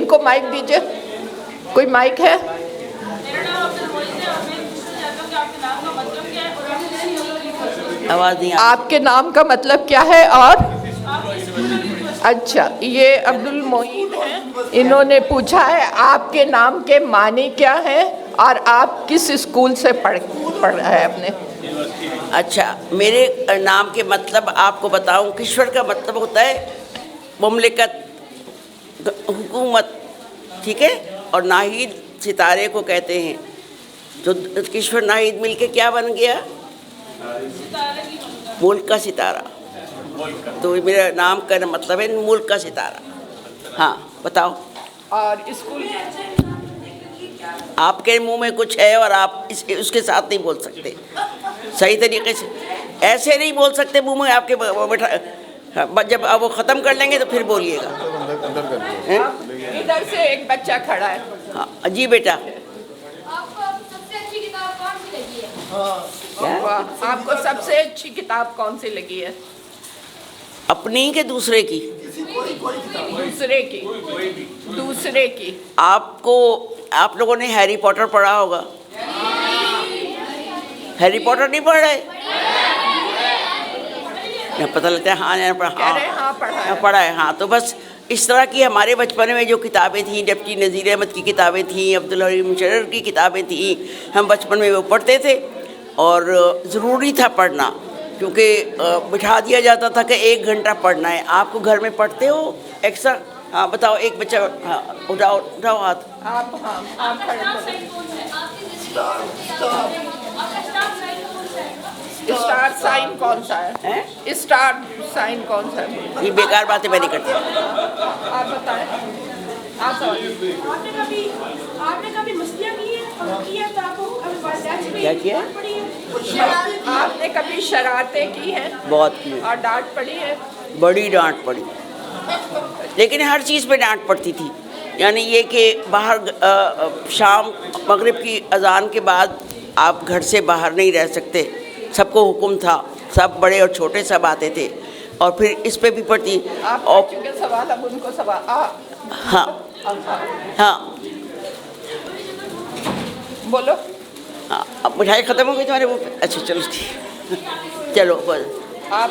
इनको माइक दीजिए, कोई माइक है? आवाज़ नहीं आपके नाम का मतलब क्या है? और अच्छा, ये अब्दुल मोईद हैं, इन्होंने पूछा है आपके नाम के मानी क्या है और आप किस स्कूल से पढ़ रहे हैं अपने? अच्छा, मेरे नाम के मतलब आपको बताऊं, किश्वर का मतलब होता है मुमलिकत, हुकूमत, ठीक है। और नाहिद सितारे को कहते हैं। तो किश्वर नाहिद मिलके क्या बन गया? मुल्क का सितारा। तो मेरा नाम का मतलब है मुल्क का सितारा। हाँ, बताओ। और स्कूल आपके मुंह में कुछ है और आप उसके साथ नहीं बोल सकते सही तरीके से, ऐसे नहीं बोल सकते मुंह में आपके बैठा। जब आप वो ख़त्म कर लेंगे तो फिर बोलिएगा। इधर से एक बच्चा खड़ा है। हाँ जी बेटा। आपको सबसे अच्छी किताब कौन सी लगी है? वाह, आपको सबसे अच्छी किताब कौन सी लगी है? अपनी के दूसरे की? दूसरे की। आप लोगों ने हैरी पॉटर पढ़ा होगा। हैरी पॉटर नहीं पढ़ रहे? पता लगता है हाँ नहीं पढ़ा है। हाँ, तो बस इस तरह की हमारे बचपन में जो किताबें थीं, डिप्टी नज़ीर अहमद की किताबें थीं, अब्दुल हलीम मुशर्रफ की किताबें थीं, हम बचपन में वो पढ़ते थे। और ज़रूरी था पढ़ना, क्योंकि बिठा दिया जाता था कि 1 घंटा पढ़ना है। आपको घर में पढ़ते हो एक्स्ट्रा? हाँ बताओ, एक बच्चा, हाँ उठाओ हाथ। आप खड़े स्टार साइन कौन सा है? स्टार साइन कौन सा है? ये बेकार बातें मैं नहीं करती। आप बताएं। आपने कभी मस्तियाँ की है तो आपको क्या किया? आपने कभी शरारतें की हैं? बहुत की। और डांट पड़ी है? बड़ी डांट पड़ी, लेकिन हर चीज़ पे डांट पड़ती थी। यानी ये कि बाहर शाम मगरिब की अजान के बाद आप घर से बाहर नहीं रह सकते, सबको हुक्म था, सब बड़े और छोटे सब आते थे। और फिर इस पे भी पड़ती और सवाल, अब उनको सवाल। हाँ हाँ बोलो। हाँ, अब मिठाई ख़त्म हो गई तुम्हारे मुँह पे? अच्छा चलो ठीक, चलो बोल। आप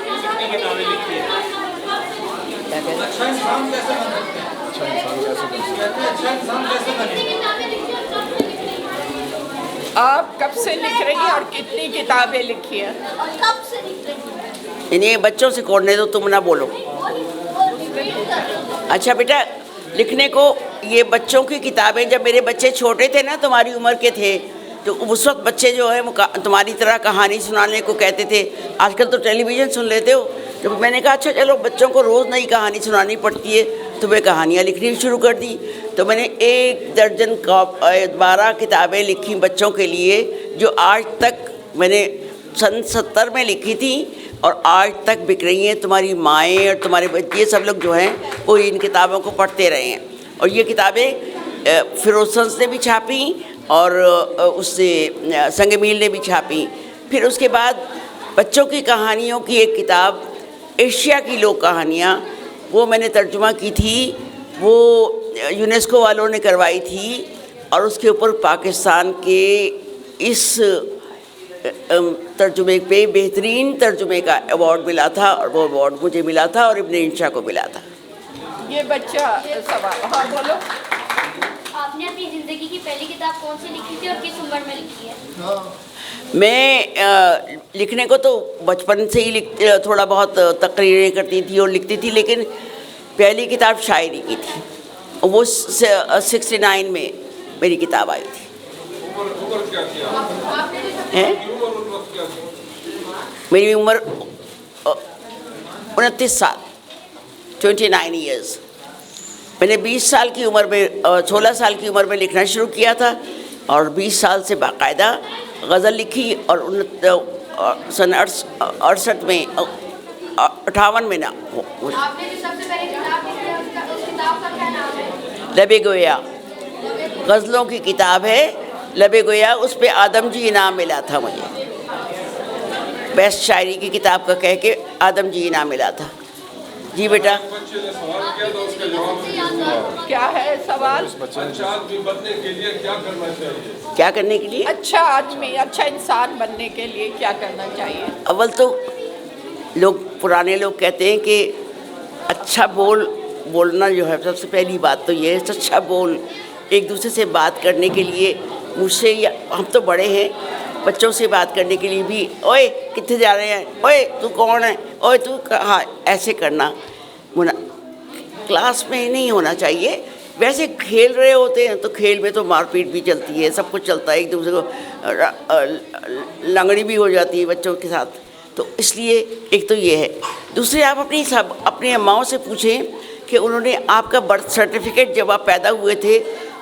आप कब से लिख रही हैं और कितनी किताबें लिखी हैं? और कब से लिख रही है? इन्हें बच्चों से कोड़ने दो, तुम ना बोलो। अच्छा बेटा, लिखने को ये बच्चों की किताबें, जब मेरे बच्चे छोटे थे ना, तुम्हारी उम्र के थे, तो उस वक्त बच्चे जो है वो तुम्हारी तरह कहानी सुनाने को कहते थे। आजकल तो टेलीविज़न सुन लेते हो। तो मैंने कहा अच्छा चलो, बच्चों को रोज़ नई कहानी सुनानी पड़ती है, तो मैं कहानियाँ लिखनी शुरू कर दी। तो मैंने 1 दर्जन 12 किताबें लिखी बच्चों के लिए, जो आज तक मैंने सन 70 में लिखी थी और आज तक बिक रही हैं। तुम्हारी माएँ और तुम्हारे बच्चे सब लोग जो हैं वो इन किताबों को पढ़ते रहे हैं। और ये किताबें फिरोज संस ने भी छापी और उससे संग मील ने भी छापी। फिर उसके बाद बच्चों की कहानियों की एक किताब, एशिया की लोक कहानियाँ, वो मैंने तर्जुमा की थी, वो यूनेस्को वालों ने करवाई थी। और उसके ऊपर पाकिस्तान के इस तर्जुमे पे बेहतरीन तर्जुमे का अवार्ड मिला था, और वो अवार्ड मुझे मिला था और इब्ने इंशा को मिला था। ये बच्चा सवाल, हाँ बोलो। आपने अपनी ज़िंदगी की पहली किताब कौन सी लिखी थी और किस उम्र में लिखी है? मैं लिखने को तो बचपन से ही थोड़ा बहुत तकरीरें करती थी और लिखती थी, लेकिन पहली किताब शायरी की थी, वो 69 में मेरी किताब आई थी। मेरी उम्र 29 साल, 29 ईयर्स। मैंने 20 साल की उम्र में 16 साल की उम्र में लिखना शुरू किया था और 20 साल से बाकायदा गज़ल लिखी। और सन 68 में 58 में ना, आपने जो सबसे पहले किताब लिखी है उस किताब का क्या नाम है? लबे गोया, गज़लों की किताब है लबे गोया। उस पर आदम जी इनाम मिला था मुझे, बेस्ट शायरी की किताब का कह के आदम जी इनाम मिला था। जी बेटा। बच्चे ने सवाल किया था, उसका जवाब दीजिए। क्या है सवाल? अच्छा आदमी बनने के लिए क्या करना चाहिए? क्या करने के लिए? अच्छा आदमी, अच्छा इंसान बनने के लिए क्या करना चाहिए? अव्वल तो लोग, पुराने लोग कहते हैं कि अच्छा बोलना जो है, सबसे पहली बात तो ये है, अच्छा बोल। एक दूसरे से बात करने के लिए मुझसे, या हम तो बड़े हैं, बच्चों से बात करने के लिए भी, ओए कितने जा रहे हैं, ओए तू कौन है, ओए तू कहाँ, ऐसे करना क्लास में नहीं होना चाहिए। वैसे खेल रहे होते हैं तो खेल में तो मारपीट भी चलती है, सब कुछ चलता है, एक दूसरे को लंगड़ी भी हो जाती है बच्चों के साथ। तो इसलिए एक तो ये है। दूसरे, आप अपनी अम्माओं से पूछें कि उन्होंने आपका बर्थ सर्टिफिकेट जब आप पैदा हुए थे,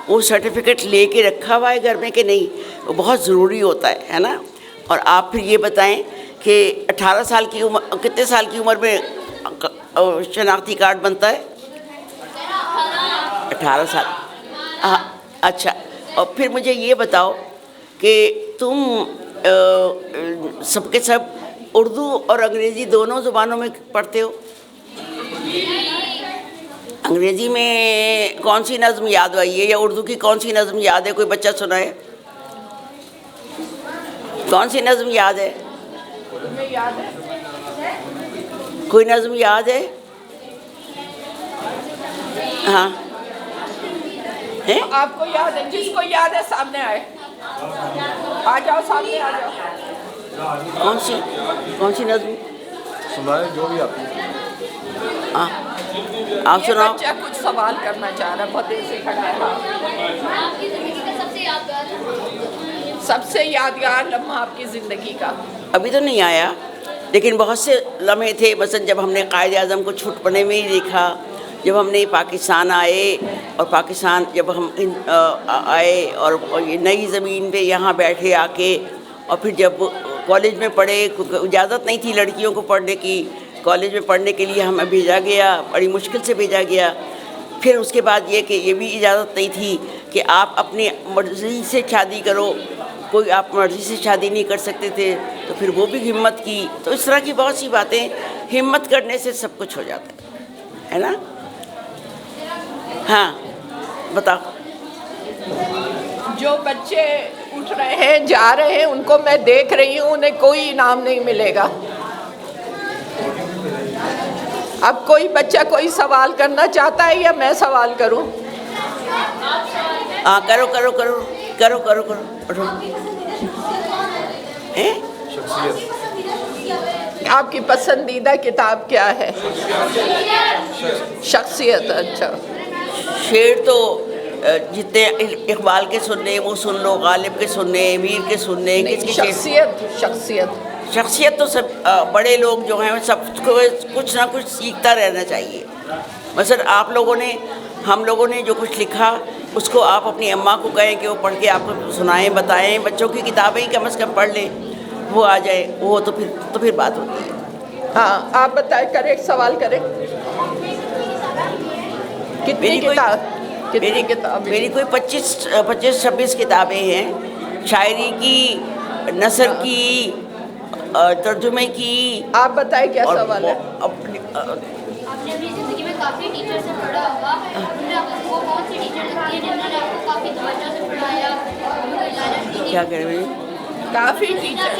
वो सर्टिफिकेट लेके रखा हुआ है घर में कि नहीं, वो बहुत ज़रूरी होता है ना। और आप फिर ये बताएं कि 18 साल की उम्र, कितने साल की उम्र में शनाख्ती कार्ड बनता है? 18 साल। हाँ, अच्छा। और फिर मुझे ये बताओ कि तुम सबके सब उर्दू और अंग्रेज़ी दोनों ज़ुबानों में पढ़ते हो? अंग्रेज़ी में कौन सी नज़्म याद आई है, या उर्दू की कौन सी नज़्म याद है? कोई बच्चा सुनाए, कौन सी नज़्म याद है? तुम्हें याद है? कोई नज़्म याद है? हाँ है? आपको याद है? जिसको याद है सामने आए, आ जाओ, सामने आ जाओ। कौन सी नज़्म? सुनाए जो भी आपको। हाँ, आप ये सुनाओ। बच्चा कुछ सवाल करना चाह रहा है, बहुत देर से खड़ा है। आपकी ज़िंदगी का सबसे यादगार लम्हा आपकी ज़िंदगी का? अभी तो नहीं आया, लेकिन बहुत से लम्हे थे। मसलन जब हमने कायद-ए-आज़म को छुटपने में ही देखा, जब हमने पाकिस्तान आए, और पाकिस्तान जब हम आए और ये नई ज़मीन पे यहाँ बैठे आके, और फिर जब कॉलेज में पढ़े, इजाज़त नहीं थी लड़कियों को पढ़ने की, कॉलेज में पढ़ने के लिए हमें भेजा गया, बड़ी मुश्किल से भेजा गया। फिर उसके बाद ये कि ये भी इजाज़त नहीं थी कि आप अपनी मर्ज़ी से शादी करो, कोई आप मर्ज़ी से शादी नहीं कर सकते थे, तो फिर वो भी हिम्मत की। तो इस तरह की बहुत सी बातें, हिम्मत करने से सब कुछ हो जाता है ना। हाँ बताओ। जो बच्चे उठ रहे हैं, जा रहे हैं, उनको मैं देख रही हूँ, उन्हें कोई इनाम नहीं मिलेगा। अब कोई बच्चा कोई सवाल करना चाहता है, या मैं सवाल करूं? हाँ, करो करो करो करो करो करो उठो। हैं? आपकी पसंदीदा किताब क्या है? शख्सियत। अच्छा। शेर तो जितने इकबाल के सुनने वो सुन लो, गालिब के सुनने, मीर के सुनने, किसकी शेर? शख्सियत तो सब बड़े लोग जो हैं सबको कुछ ना कुछ सीखता रहना चाहिए। मसलन आप लोगों ने, हम लोगों ने जो कुछ लिखा, उसको आप अपनी अम्मा को कहें कि वो पढ़ के आपको सुनाएं, बताएं। बच्चों की किताबें ही कम से कम पढ़ लें, वो आ जाए, वो तो फिर बात होती है। हाँ, आप बताएं, करें, सवाल करें। कितनी किताब? मेरी कोई 25-26 किताबें हैं, शायरी की, नसर की, तर्जुमे की। आप बताएं क्या सवाल है? आपने अपनी ज़िंदगी में काफ़ी टीचर से पढ़ा होगा, उनमें आपको कौन सी टीचर लगती है जिन्होंने आपको काफ़ी तवज्जो से पढ़ाया? क्या कह रहे हैं? काफ़ी टीचर।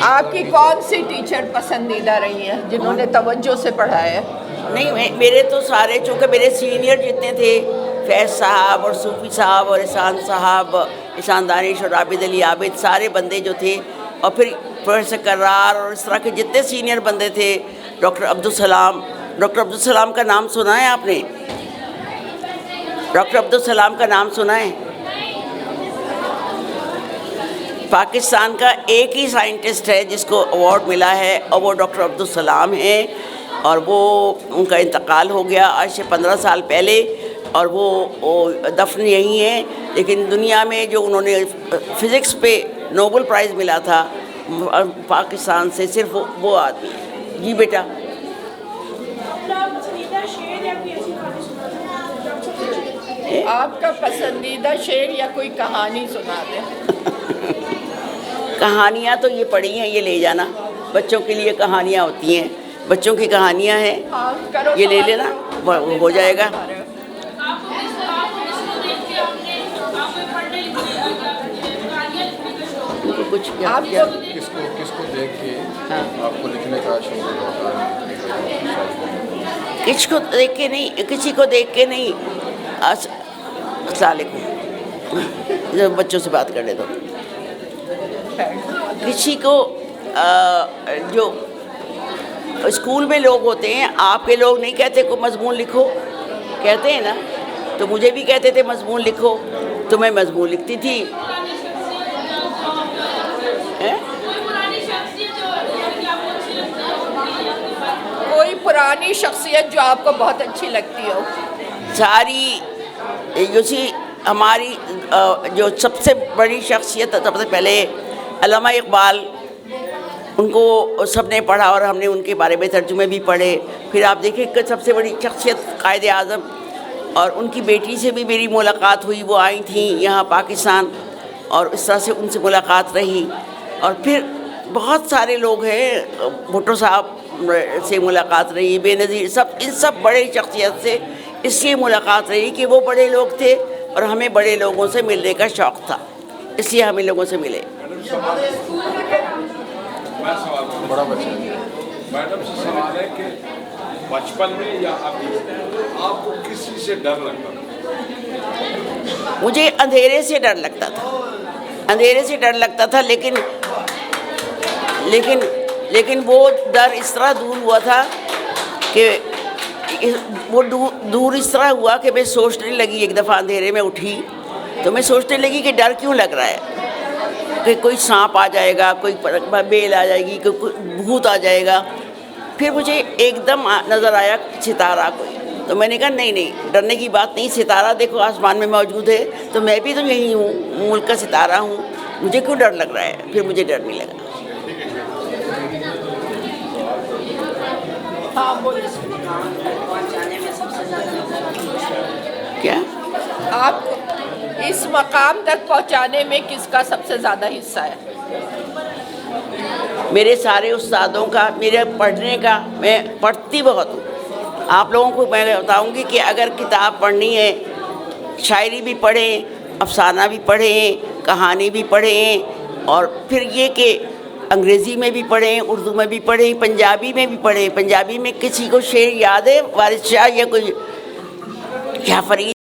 आपकी कौन सी टीचर पसंदीदा रही है जिन्होंने तवज्जो से पढ़ाया? नहीं, मेरे तो सारे, चूँकि मेरे सीनियर जितने थे, फैज़ साहब और सूफ़ी साहब और एहसान साहब, एहसान दानिश और आबिद अली आबिद, सारे बंदे जो थे, और फिर प्रोफेसर करार और इस तरह के जितने सीनियर बंदे थे, डॉक्टर अब्दुल सलाम का नाम सुना है आपने? डॉक्टर अब्दुल सलाम का नाम सुना है? पाकिस्तान का एक ही साइंटिस्ट है जिसको अवार्ड मिला है, और वो डॉक्टर अब्दुल सलाम हैं। और वो, उनका इंतकाल हो गया आज से 15 साल पहले, और वो दफन यहीं हैं। लेकिन दुनिया में जो उन्होंने फ़िज़िक्स पे नोबेल प्राइज़ मिला था पाकिस्तान से, सिर्फ वो आदमी है। जी बेटा। आपका पसंदीदा शेर या कोई कहानी सुना दें। कहानियाँ तो ये पढ़ी हैं, ये ले जाना, बच्चों के लिए कहानियाँ होती हैं। बच्चों की कहानियाँ हैं, हाँ, करो ये ले सवाल लेना, करो। वो हो जाएगा। उनको कुछ क्या आपको किसको देख के हाँ। आपको लिखने का शौक होता है? किसको देख के नहीं, किसी को देख के नहीं। अस्सलाम वालेकुम, जब बच्चों से बात करने दो। किसी को जो स्कूल में लोग होते हैं, आपके लोग नहीं कहते को मजमून लिखो, कहते हैं ना, तो मुझे भी कहते थे मजमून लिखो, तो मैं मजमून लिखती थी। हैं? कोई पुरानी शख्सियत जो आपको बहुत अच्छी लगती हो? सारी जैसी हमारी जो सबसे बड़ी शख्सियत, सबसे पहले अल्लामा इकबाल, उनको सबने पढ़ा और हमने उनके बारे में तर्जुमे भी पढ़े। फिर आप देखिए कि सबसे बड़ी शख्सियत कायदे आज़म, और उनकी बेटी से भी मेरी मुलाकात हुई, वो आई थी यहाँ पाकिस्तान और इस तरह से उनसे मुलाकात रही। और फिर बहुत सारे लोग हैं, भुट्टो साहब से मुलाकात रही, बेनज़ीर, सब इन सब बड़े शख्सियत से इसलिए मुलाकात रही कि वो बड़े लोग थे और हमें बड़े लोगों से मिलने का शौक़ था, इसलिए हम इन लोगों से मिले। बड़ा बच्चा है। मैडम से सवाल है कि बचपन में या अभी आपको किस चीज़ से डर लगता था? मुझे अंधेरे से डर लगता था, अंधेरे से डर लगता था, लेकिन वो डर इस तरह दूर हुआ था कि वो दूर इस तरह हुआ कि मैं सोचने लगी, एक दफ़ा अंधेरे में उठी तो मैं सोचने लगी कि डर क्यों लग रहा है, कि कोई सांप आ जाएगा, कोई बेल आ जाएगी, कोई भूत आ जाएगा। फिर मुझे एकदम नज़र आया सितारा कोई, तो मैंने कहा नहीं, डरने की बात नहीं, सितारा देखो आसमान में मौजूद है, तो मैं भी तो यही हूँ, मुल्क का सितारा हूँ, मुझे क्यों डर लग रहा है। फिर मुझे डर नहीं लगा। हाँ बोलिए। क्या आप इस मकाम तक पहुंचाने में किसका सबसे ज़्यादा हिस्सा है? मेरे सारे उस्तादों का, मेरे पढ़ने का, मैं पढ़ती बहुत हूँ। आप लोगों को मैं बताऊँगी कि अगर किताब पढ़नी है, शायरी भी पढ़ें, अफसाना भी पढ़ें, कहानी भी पढ़ें, और फिर ये कि अंग्रेज़ी में भी पढ़ें, उर्दू में भी पढ़ें, पंजाबी में भी पढ़ें। पंजाबी में किसी को शेर याद है, वारिस शाह या कोई क्या फरीद